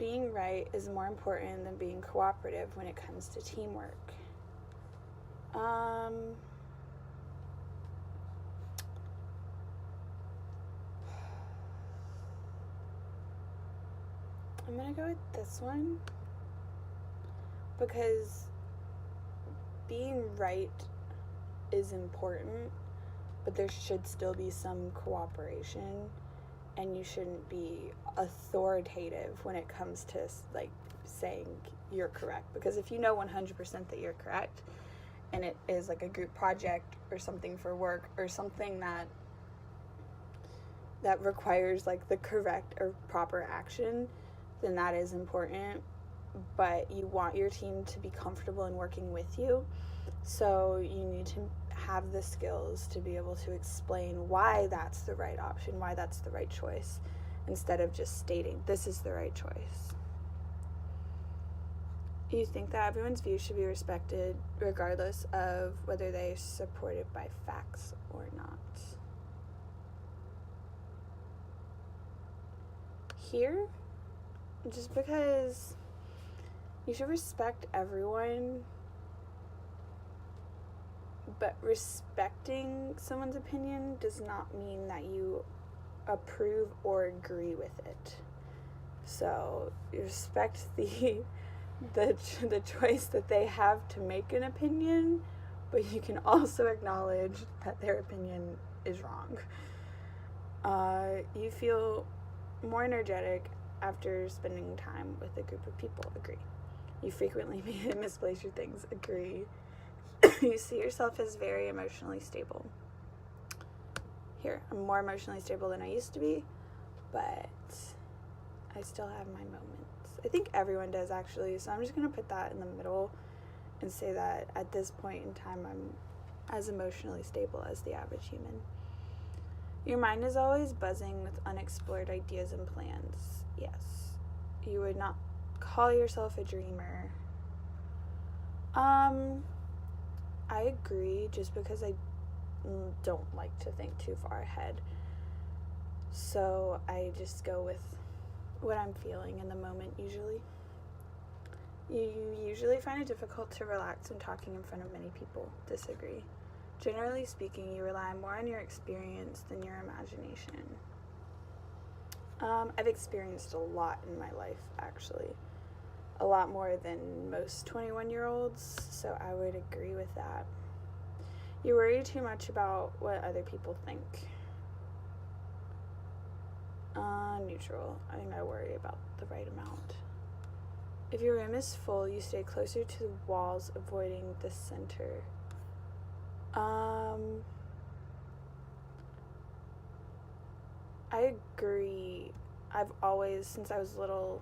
being right is more important than being cooperative when it comes to teamwork. I'm gonna go with this one because being right is important, but there should still be some cooperation, and you shouldn't be authoritative when it comes to like saying you're correct, because if you know 100% that you're correct and it is like a group project or something for work or something that requires like the correct or proper action, then that is important, but you want your team to be comfortable in working with you, so you need to have the skills to be able to explain why that's the right option, why that's the right choice, instead of just stating this is the right choice. You think that everyone's views should be respected regardless of whether they're supported by facts or not. Here, just because you should respect everyone, but respecting someone's opinion does not mean that you approve or agree with it. So you respect the choice that they have to make an opinion, but you can also acknowledge that their opinion is wrong. You feel more energetic after spending time with a group of people. Agree. You frequently misplace your things. Agree. You see yourself as very emotionally stable. Here, I'm more emotionally stable than I used to be, but I still have my moments. I think everyone does, actually, so I'm just going to put that in the middle and say that at this point in time, I'm as emotionally stable as the average human. Your mind is always buzzing with unexplored ideas and plans. Yes. You would not call yourself a dreamer. I agree, just because I don't like to think too far ahead. So I just go with what I'm feeling in the moment, usually. You usually find it difficult to relax when talking in front of many people. Disagree. Generally speaking, you rely more on your experience than your imagination. I've experienced a lot in my life, actually. A lot more than most 21-year-olds, so I would agree with that. You worry too much about what other people think. Neutral. I think I worry about the right amount. If your room is full, you stay closer to the walls, avoiding the center. I agree. I've always, since I was little,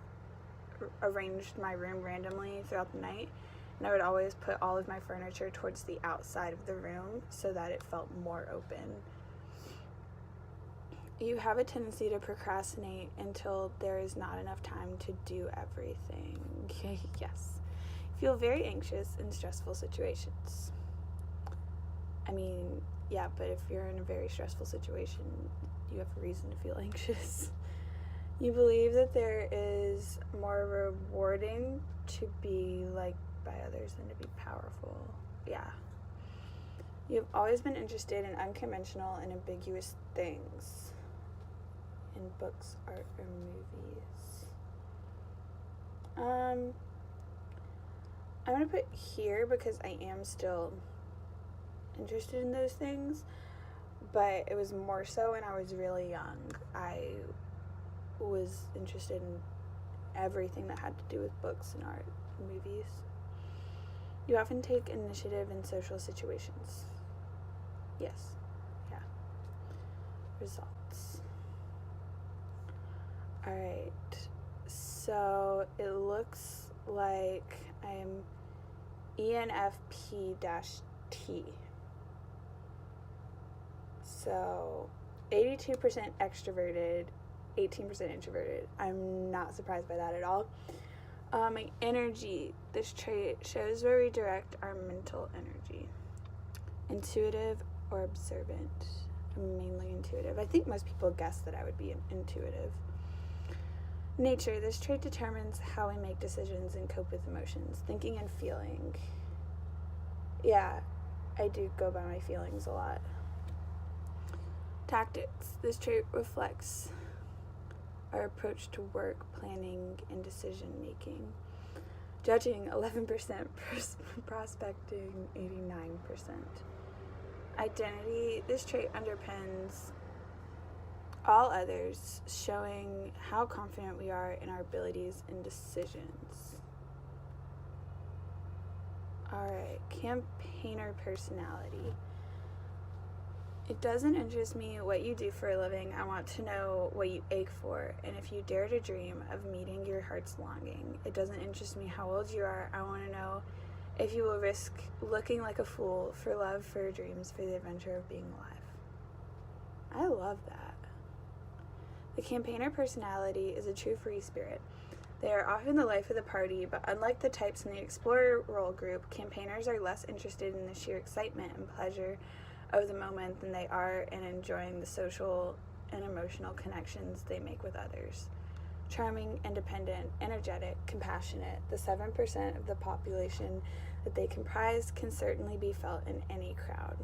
arranged my room randomly throughout the night, and I would always put all of my furniture towards the outside of the room so that it felt more open. You have a tendency to procrastinate until there is not enough time to do everything. Yes. Feel very anxious in stressful situations. I mean, yeah, but if you're in a very stressful situation, you have a reason to feel anxious. You believe that there is more rewarding to be liked by others than to be powerful. Yeah. You've always been interested in unconventional and ambiguous things, in books, art, or movies. I'm going to put here because I am still interested in those things, but it was more so when I was really young. I was interested in everything that had to do with books and art and movies. You often take initiative in social situations. Yes. Yeah. Results. Alright. So it looks like I'm ENFP-T. So 82% extroverted, 18% introverted. I'm not surprised by that at all. My energy, this trait shows where we direct our mental energy. Intuitive or observant. I'm mainly intuitive. I think most people guess that I would be intuitive. Nature, this trait determines how we make decisions and cope with emotions, thinking and feeling. Yeah, I do go by my feelings a lot. Tactics, this trait reflects our approach to work, planning, and decision making. Judging, 11%, prospecting, 89%. Identity, this trait underpins all others, showing how confident we are in our abilities and decisions. Alright, campaigner personality. It doesn't interest me what you do for a living. I want to know what you ache for, and if you dare to dream of meeting your heart's longing. It doesn't interest me how old you are. I want to know if you will risk looking like a fool for love, for dreams, for the adventure of being alive. I love that. The campaigner personality is a true free spirit. They are often the life of the party, but unlike the types in the explorer role group, campaigners are less interested in the sheer excitement and pleasure of the moment than they are in enjoying the social and emotional connections they make with others. Charming, independent, energetic, compassionate, the 7% of the population that they comprise can certainly be felt in any crowd.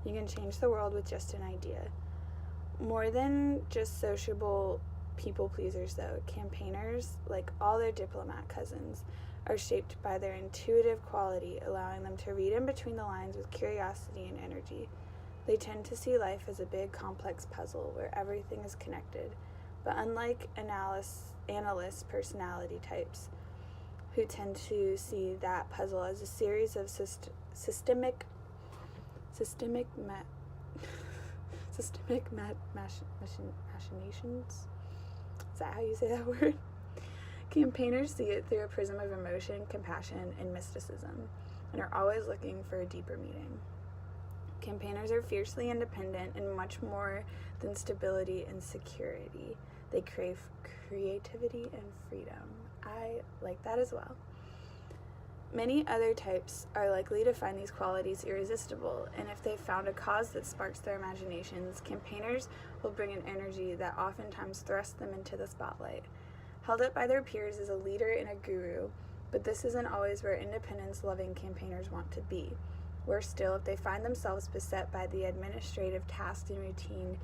You can change the world with just an idea. More than just sociable people pleasers, though, campaigners, like all their diplomat cousins, are shaped by their intuitive quality, allowing them to read in between the lines with curiosity and energy. They tend to see life as a big, complex puzzle where everything is connected, but unlike analyst personality types, who tend to see that puzzle as a series of systemic machinations. Is that how you say that word? Campaigners see it through a prism of emotion, compassion, and mysticism, and are always looking for a deeper meaning. Campaigners are fiercely independent and much more than stability and security. They crave creativity and freedom. I like that as well. Many other types are likely to find these qualities irresistible, and if they've found a cause that sparks their imaginations, campaigners will bring an energy that oftentimes thrusts them into the spotlight. Held up by their peers as a leader and a guru, but this isn't always where independence-loving campaigners want to be. Worse still, if they find themselves beset by the administrative tasks and routine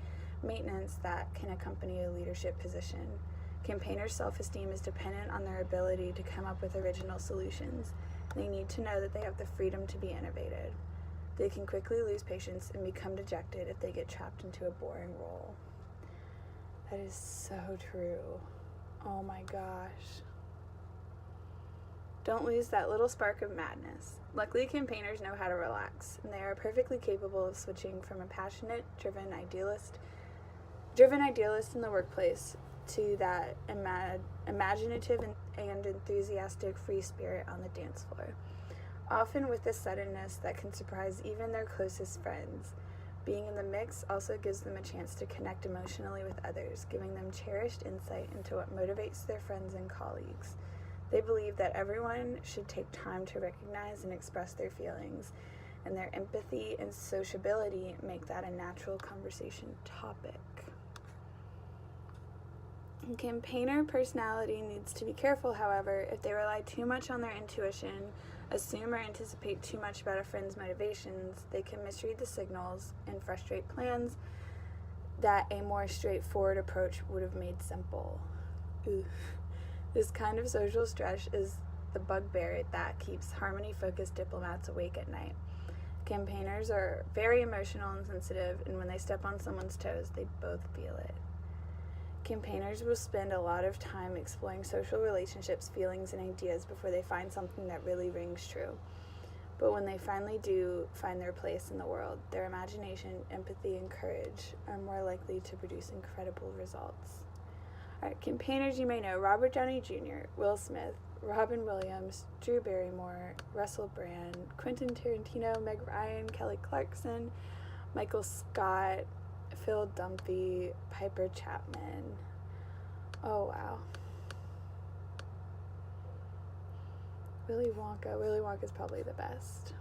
maintenance that can accompany a leadership position. Campaigners' self-esteem is dependent on their ability to come up with original solutions. They need to know that they have the freedom to be innovative. They can quickly lose patience and become dejected if they get trapped into a boring role. That is so true. Oh my gosh. Don't lose that little spark of madness. Luckily, campaigners know how to relax, and they are perfectly capable of switching from a passionate, driven idealist in the workplace to that imaginative and enthusiastic free spirit on the dance floor. Often with a suddenness that can surprise even their closest friends. Being in the mix also gives them a chance to connect emotionally with others, giving them cherished insight into what motivates their friends and colleagues. They believe that everyone should take time to recognize and express their feelings, and their empathy and sociability make that a natural conversation topic. Campaigner personality needs to be careful, however. If they rely too much on their intuition, assume or anticipate too much about a friend's motivations, they can misread the signals and frustrate plans that a more straightforward approach would have made simple. Ooh. This kind of social stress is the bugbear that keeps harmony-focused diplomats awake at night. Campaigners are very emotional and sensitive, and when they step on someone's toes, they both feel it. Campaigners will spend a lot of time exploring social relationships, feelings, and ideas before they find something that really rings true. But when they finally do find their place in the world, their imagination, empathy, and courage are more likely to produce incredible results. Alright, campaigners you may know: Robert Downey Jr., Will Smith, Robin Williams, Drew Barrymore, Russell Brand, Quentin Tarantino, Meg Ryan, Kelly Clarkson, Michael Scott, Phil Dunphy, Piper Chapman. Oh wow. Willy Wonka. Willy Wonka's probably the best.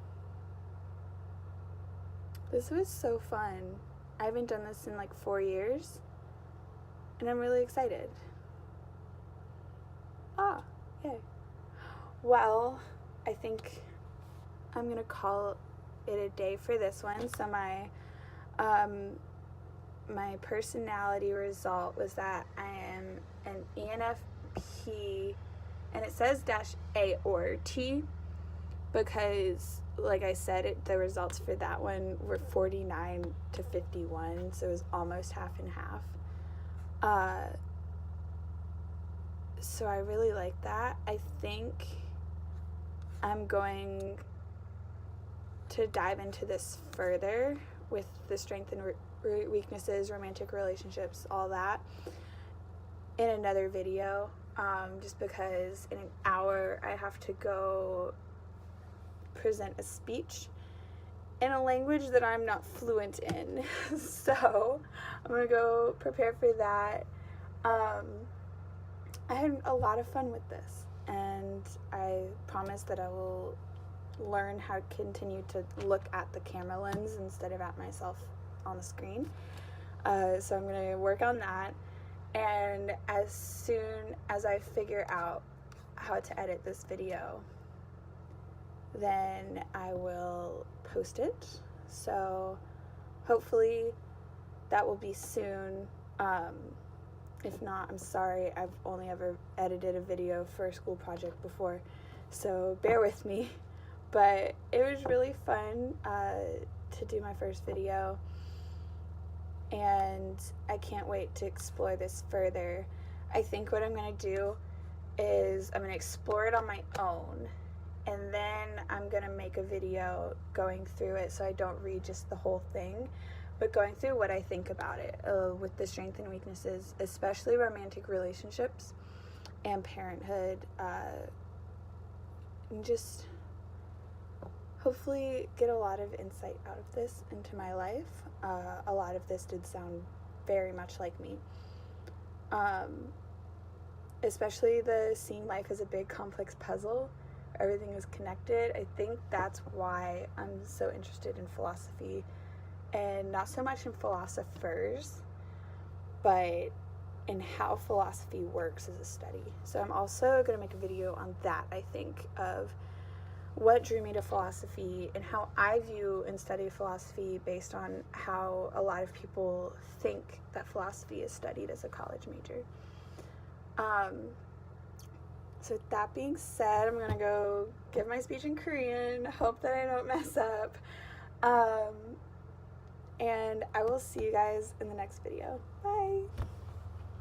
This was so fun. I haven't done this in like 4 years, and I'm really excited. Yay. Well, I think I'm going to call it a day for this one. So my personality result was that I am an ENFP, and it says -A or T because, like I said, the results for that one were 49 to 51, so it was almost half and half. So I really like that. I think I'm going to dive into this further with the strengths and weaknesses, romantic relationships, all that, in another video, just because in an hour I have to go present a speech in a language that I'm not fluent in. So I'm gonna go prepare for that. I had a lot of fun with this, and I promise that I will learn how to continue to look at the camera lens instead of at myself on the screen. So I'm going to work on that, and as soon as I figure out how to edit this video, then I will post it. So hopefully that will be soon. If not, I'm sorry, I've only ever edited a video for a school project before, so bear with me. But it was really fun to do my first video, and I can't wait to explore this further. I think what I'm going to do is I'm going to explore it on my own, and then I'm going to make a video going through it so I don't read just the whole thing, but going through what I think about it with the strengths and weaknesses, especially romantic relationships and parenthood, and just hopefully get a lot of insight out of this into my life. A lot of this did sound very much like me, especially the seeing life as a big complex puzzle. Everything is connected. I think that's why I'm so interested in philosophy, and not so much in philosophers, but in how philosophy works as a study. So I'm also going to make a video on that, I think, of what drew me to philosophy and how I view and study philosophy based on how a lot of people think that philosophy is studied as a college major. So with that being said, I'm gonna go give my speech in Korean, hope that I don't mess up, and I will see you guys in the next video. Bye!